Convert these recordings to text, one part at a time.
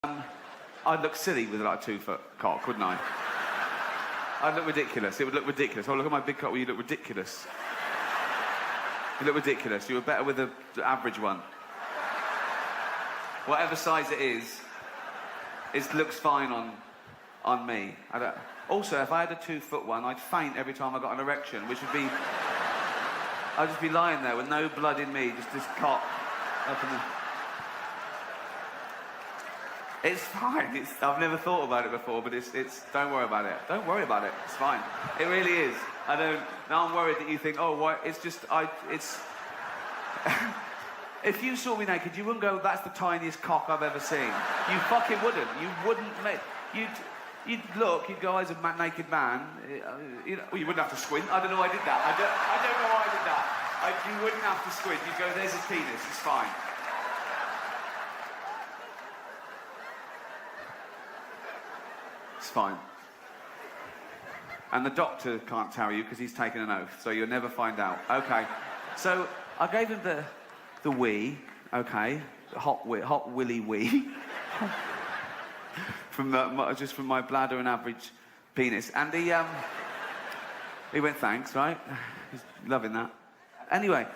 I'd look silly with like a 2-foot cock, wouldn't I? I'd look ridiculous. It would look ridiculous. Oh, look at my big cock. Well, you look ridiculous. You look ridiculous. You were better with the average one. Whatever size it is, it looks fine on me. Also, if I had a 2-foot one, I'd faint every time I got an erection, which would be... I'd just be lying there with no blood in me, just this cock up in the... It's fine. I've never thought about it before, but it's. Don't worry about it. Don't worry about it. It's fine. It really is. Now I'm worried that you think, oh, what? It's just, it's... If you saw me naked, you wouldn't go, that's the tiniest cock I've ever seen. You fucking wouldn't. You wouldn't make... You'd look, you'd go, as a naked man, you wouldn't have to squint. I don't know why I did that. I don't know why I did that. You wouldn't have to squint. You'd go, there's his penis. It's fine. It's fine. And the doctor can't tell you because he's taken an oath, so you'll never find out. Okay. So I gave him the wee, okay, the hot willy wee, from my bladder and average penis, and he went thanks, right? He's loving that. Anyway,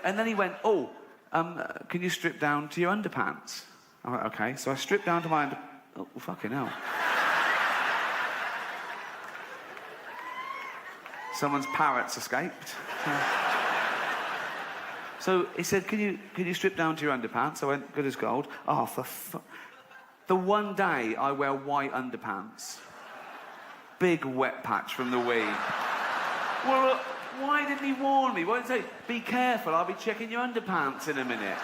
and then he went, oh, can you strip down to your underpants? I went, okay. So I stripped down to my oh, fucking hell. Someone's parrots escaped. So he said, can you strip down to your underpants? I went, good as gold. Oh, the one day I wear white underpants. Big wet patch from the wee. Well, why didn't he warn me? Why didn't he say, be careful, I'll be checking your underpants in a minute.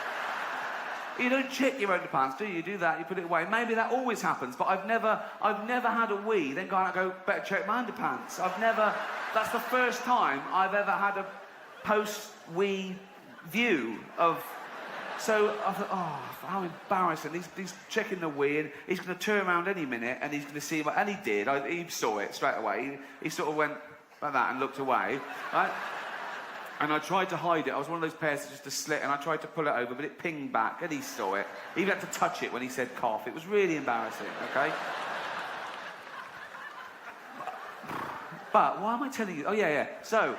You don't check your underpants, do you? You do that, you put it away. Maybe that always happens, but I've never had a wee, then gone and go, better check my underpants. That's the first time I've ever had a post-wee view of... So I thought, oh, how embarrassing. He's checking the wee, and he's going to turn around any minute, and he's going to see... And he did. He saw it straight away. He sort of went like that and looked away, right? And I tried to hide it. I was one of those pairs that just a slit, and I tried to pull it over, but it pinged back, and he saw it. He even had to touch it when he said cough. It was really embarrassing, okay? But why am I telling you? Oh, yeah. So,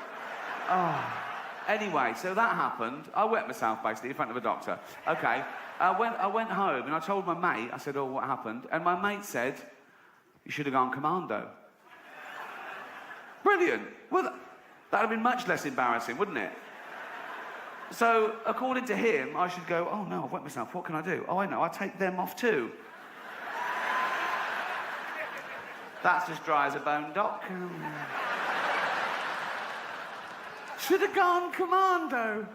anyway, so that happened. I wet myself, basically, in front of a doctor. Okay. I went home, and I told my mate, I said, oh, what happened? And my mate said, you should have gone commando. Brilliant. Well, that would have been much less embarrassing, wouldn't it? So, according to him, I should go, oh, no, I've wet myself. What can I do? Oh, I know, I'll take them off too. That's as dry as a bone, Doc. Should have gone commando.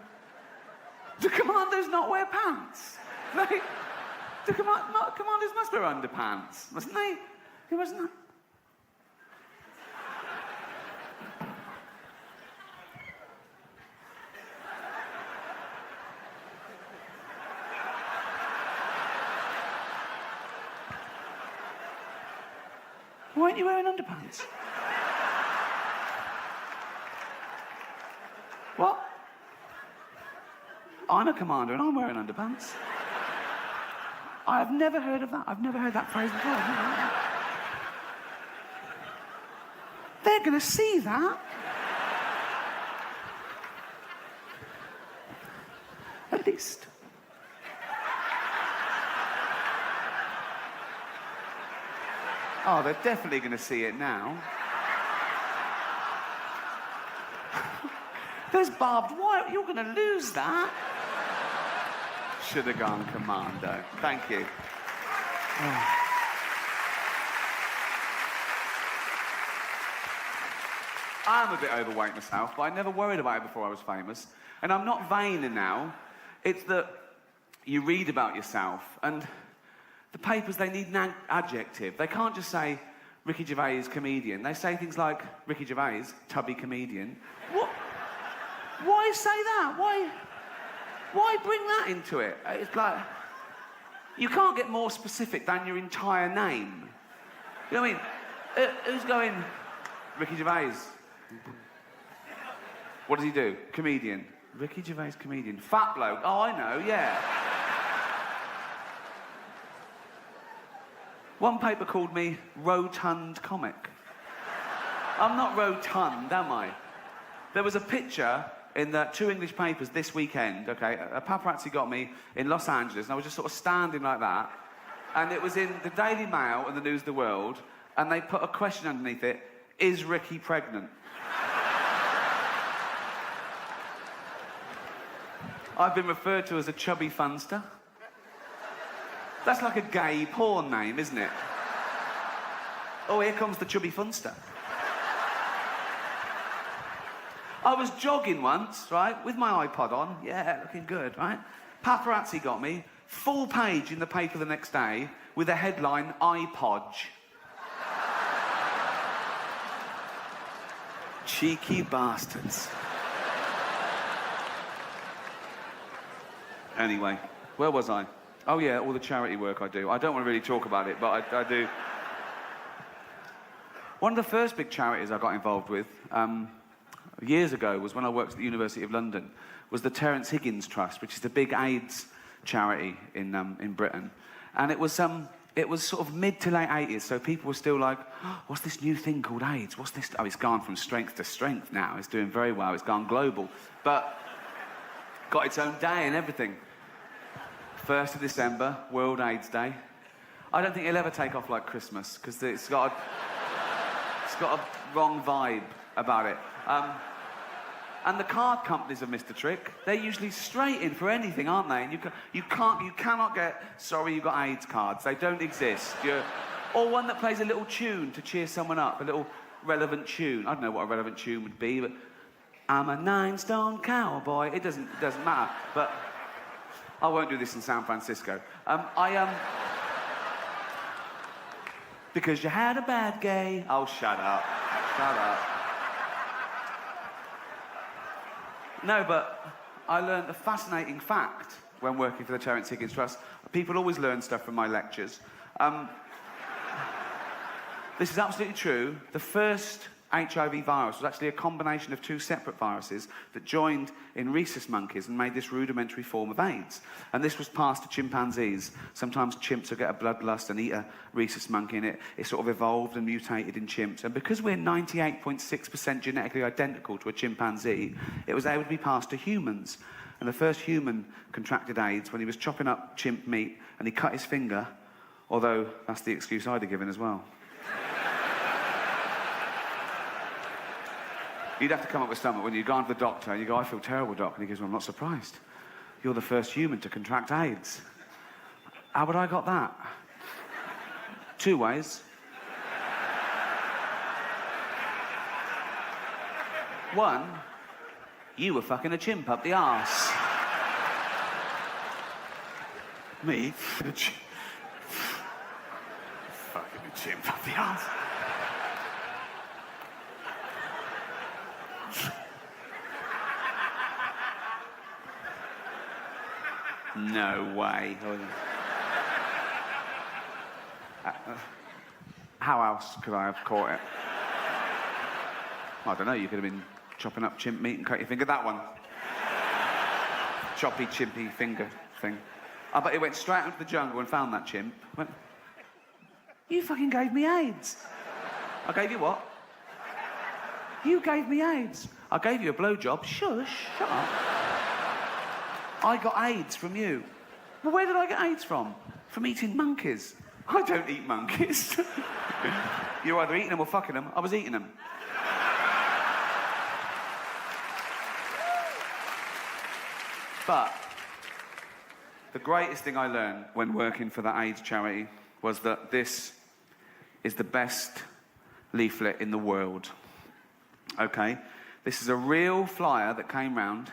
Do commandos not wear pants? Commanders must wear underpants, mustn't they? Mustn't they? Why aren't you wearing underpants? What? I'm a commander and I'm wearing underpants. I have never heard of that. I've never heard that phrase before. They're going to see that. At least. Oh, they're definitely going to see it now. There's barbed wire. You're going to lose that. Should have gone commando. Thank you. Oh. I'm a bit overweight myself, but I never worried about it before I was famous. And I'm not vain now. It's that you read about yourself, and the papers, they need an adjective. They can't just say, Ricky Gervais, comedian. They say things like, Ricky Gervais, tubby comedian. What? Why say that? Why bring that into it? It's like, you can't get more specific than your entire name. You know what I mean? Who's going, Ricky Gervais? What does he do? Comedian. Ricky Gervais, comedian. Fat bloke. Oh, I know, yeah. One paper called me rotund comic. I'm not rotund, am I? There was a picture in the 2 English papers this weekend, okay? A paparazzi got me in Los Angeles, and I was just sort of standing like that. And it was in the Daily Mail and the News of the World, and they put a question underneath it, is Ricky pregnant? I've been referred to as a chubby funster. That's like a gay porn name, isn't it? Oh, here comes the chubby funster. I was jogging once, right, with my iPod on. Yeah, looking good, right? Paparazzi got me. Full page in the paper the next day with a headline, iPodge. Cheeky bastards. Anyway, where was I? Oh yeah, all the charity work I do. I don't want to really talk about it, but I do. One of the first big charities I got involved with, years ago, was when I worked at the University of London, was the Terence Higgins Trust, which is the big AIDS charity in Britain. And it was sort of mid to late 80s, so people were still like, oh, what's this new thing called AIDS? What's this? Oh, it's gone from strength to strength now. It's doing very well. It's gone global. But got its own day and everything. 1st of December, World AIDS Day. I don't think it'll ever take off like Christmas, because it's got a wrong vibe about it. And the card companies have missed a trick. They're usually straight in for anything, aren't they? And you cannot get, sorry, you got AIDS cards. They don't exist. Or one that plays a little tune to cheer someone up, a little relevant tune. I don't know what a relevant tune would be, but I'm a 9-stone cowboy. It doesn't matter. But I won't do this in San Francisco. Because you had a bad gay. Oh, shut up. Shut up. No, but I learned a fascinating fact when working for the Terence Higgins Trust. People always learn stuff from my lectures. This is absolutely true. The first HIV virus was actually a combination of 2 separate viruses that joined in rhesus monkeys and made this rudimentary form of AIDS. And this was passed to chimpanzees. Sometimes chimps will get a bloodlust and eat a rhesus monkey, and it sort of evolved and mutated in chimps. And because we're 98.6% genetically identical to a chimpanzee, it was able to be passed to humans. And the first human contracted AIDS when he was chopping up chimp meat and he cut his finger, although that's the excuse I'd have given as well. You'd have to come up with something when you go on to the doctor and you go, I feel terrible, doc. And he goes, well, I'm not surprised. You're the first human to contract AIDS. How would I got that? 2 ways. 1, you were fucking a chimp up the arse. Me? Fucking a chimp up the arse. No way. How else could I have caught it? I don't know, you could have been chopping up chimp meat and cut your finger. That one. Choppy, chimpy finger thing. I bet he went straight into the jungle and found that chimp. Went, you fucking gave me AIDS. I gave you what? You gave me AIDS. I gave you a blowjob. Shush, shut up. I got AIDS from you. Well, where did I get AIDS from? From eating monkeys. I don't eat monkeys. You're either eating them or fucking them. I was eating them. But the greatest thing I learned when working for the AIDS charity was that this is the best leaflet in the world. Okay? This is a real flyer that came round,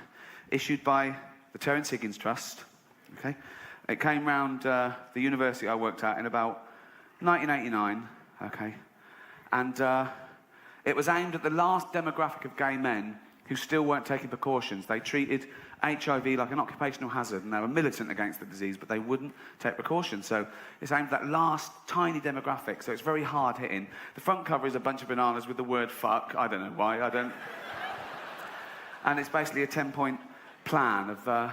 issued by the Terence Higgins Trust, okay? It came round the university I worked at in about 1989, okay? And it was aimed at the last demographic of gay men who still weren't taking precautions. They treated HIV like an occupational hazard, and they were militant against the disease, but they wouldn't take precautions. So it's aimed at that last tiny demographic, so it's very hard hitting. The front cover is a bunch of bananas with the word fuck. I don't know why, And it's basically a 10-point plan of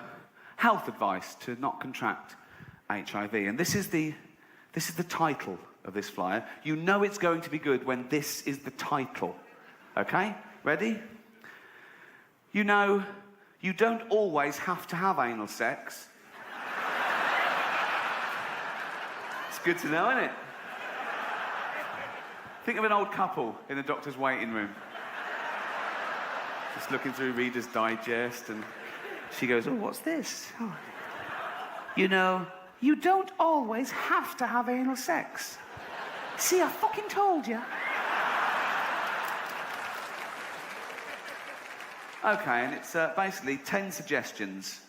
health advice to not contract HIV. And this is the This is the title of this flyer. You know it's going to be good when this is the title. Okay? Ready? You know, you don't always have to have anal sex. It's good to know, isn't it? Think of an old couple in a doctor's waiting room. Just looking through Reader's Digest, and she goes, oh, what's this? Oh. You know, you don't always have to have anal sex. See, I fucking told you. Okay, and it's basically 10 suggestions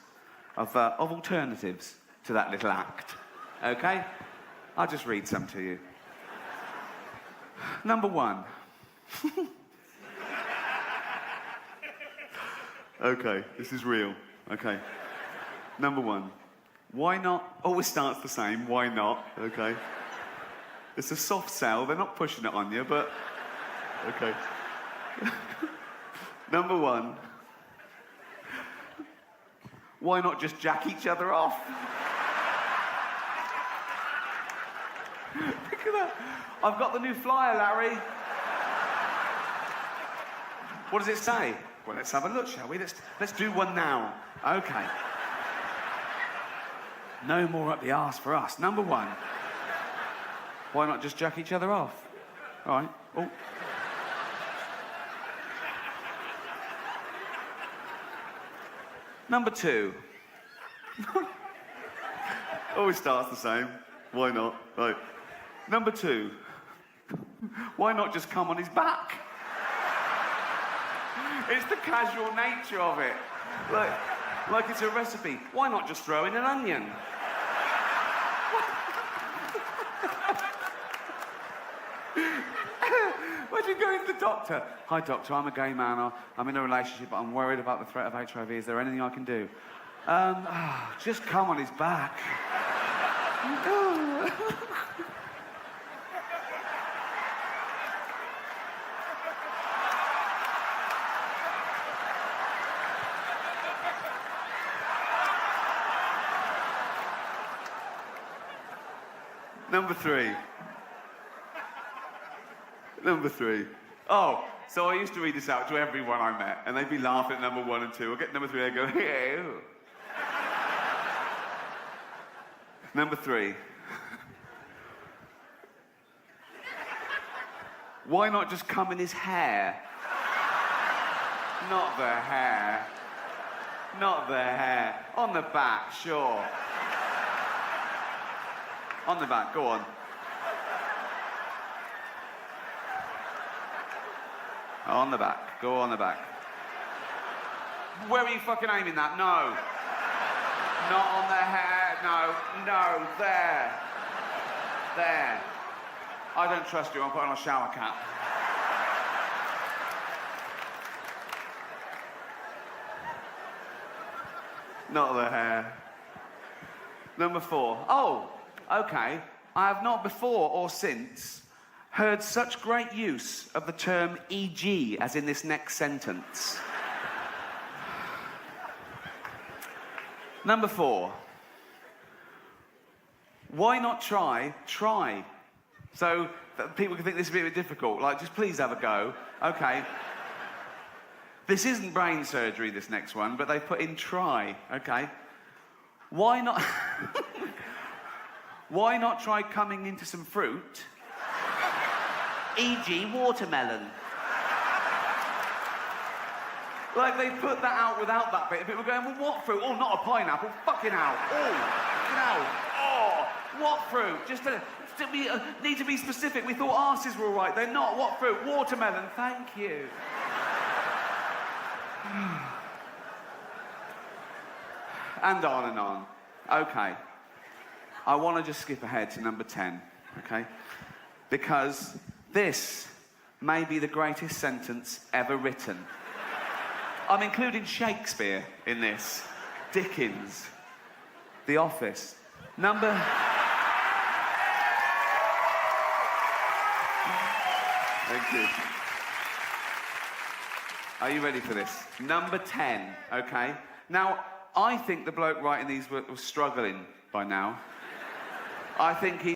of alternatives to that little act. Okay? I'll just read some to you. Number 1. Okay, this is real. Okay. Number 1. Why not? Always starts the same. Why not? Okay. It's a soft sell. They're not pushing it on you, but... Okay. Number 1. Why not just jack each other off? Look at that. I've got the new flyer, Larry. What does it say? Well, let's have a look, shall we? Let's do one now. Okay. No more up the arse for us. Number 1. Why not just jack each other off? All right. Oh. Number 2. Always starts the same. Why not? Right. Number 2. Why not just come on his back? It's the casual nature of it. Like it's a recipe. Why not just throw in an onion? Why'd you go to the doctor? Hi, doctor, I'm a gay man. I'm in a relationship, but I'm worried about the threat of HIV. Is there anything I can do? Just come on his back. Number 3. Number 3. Oh, so I used to read this out to everyone I met, and they'd be laughing at number 1 and 2. I'll get number 3, they'd go, hey. Number 3. Why not just come in his hair? Not the hair. Not the hair. On the back, sure. On the back, go on. On the back, go on the back. Where are you fucking aiming that? No. Not on the hair, no, there. There. I don't trust you, I'm putting on a shower cap. Not the hair. Number 4. Oh, okay. I have not before or since heard such great use of the term e.g. as in this next sentence. Number 4. Why not try? So that people can think this is a bit difficult. Like, just please have a go. Okay. This isn't brain surgery, this next one, but they put in try. Okay. Why not... Why not try coming into some fruit? E.g. watermelon. Like, they put that out without that bit. People are going, well, what fruit? Oh, not a pineapple. Fucking hell. Oh, fucking hell. Oh, what fruit? Just need to be specific. We thought arses were all right. They're not. What fruit? Watermelon. Thank you. And on and on. Okay. I want to just skip ahead to number 10, okay? Because this may be the greatest sentence ever written. I'm including Shakespeare in this. Dickens. The Office. Number... Thank you. Are you ready for this? Number 10, okay? Now, I think the bloke writing these was struggling by now. I think he...